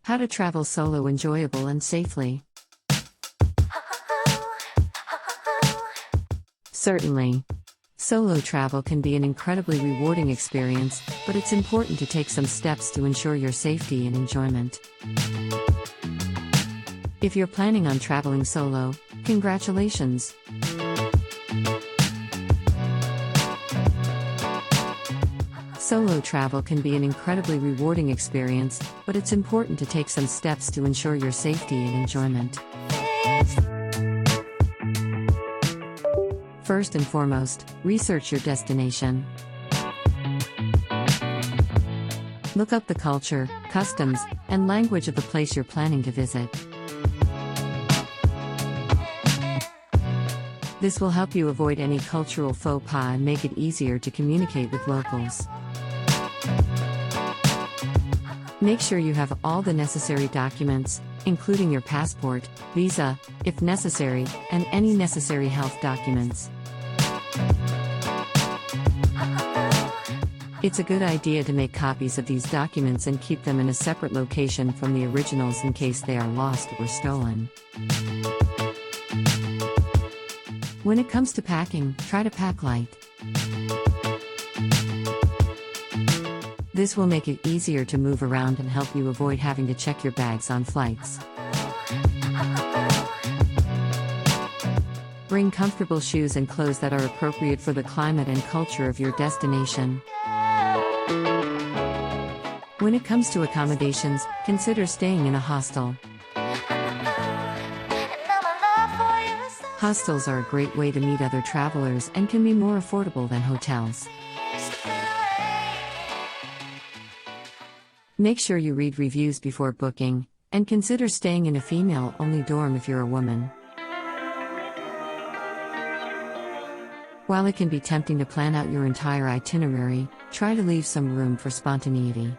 How to travel solo enjoyable and safely. Certainly. Solo travel can be an incredibly rewarding experience, but it's important to take some steps to ensure your safety and enjoyment. If you're planning on traveling solo, congratulations! Solo travel can be an incredibly rewarding experience, but it's important to take some steps to ensure your safety and enjoyment. First and foremost, research your destination. Look up the culture, customs, and language of the place you're planning to visit. This will help you avoid any cultural faux pas and make it easier to communicate with locals. Make sure you have all the necessary documents, including your passport, visa, if necessary, and any necessary health documents. It's a good idea to make copies of these documents and keep them in a separate location from the originals in case they are lost or stolen. When it comes to packing, try to pack light. This will make it easier to move around and help you avoid having to check your bags on flights. Bring comfortable shoes and clothes that are appropriate for the climate and culture of your destination. When it comes to accommodations, consider staying in a hostel. Hostels are a great way to meet other travelers and can be more affordable than hotels. Make sure you read reviews before booking, and consider staying in a female-only dorm if you're a woman. While it can be tempting to plan out your entire itinerary, try to leave some room for spontaneity.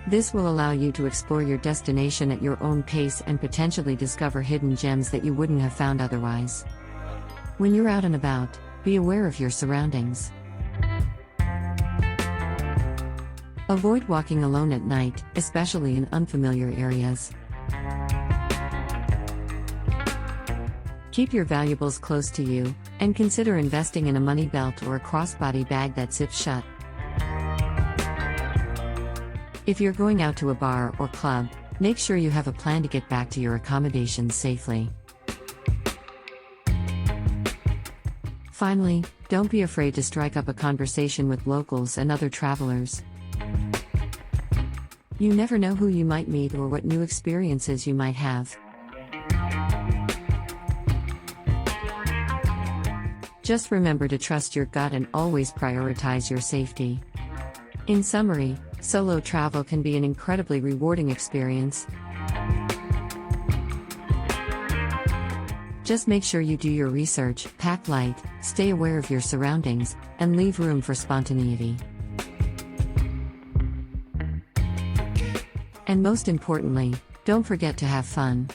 This will allow you to explore your destination at your own pace and potentially discover hidden gems that you wouldn't have found otherwise. When you're out and about, be aware of your surroundings. Avoid walking alone at night, especially in unfamiliar areas. Keep your valuables close to you, and consider investing in a money belt or a crossbody bag that zips shut. If you're going out to a bar or club, make sure you have a plan to get back to your accommodations safely. Finally, don't be afraid to strike up a conversation with locals and other travelers. You never know who you might meet or what new experiences you might have. Just remember to trust your gut and always prioritize your safety. In summary, solo travel can be an incredibly rewarding experience. Just make sure you do your research, pack light, stay aware of your surroundings, and leave room for spontaneity. And most importantly, don't forget to have fun.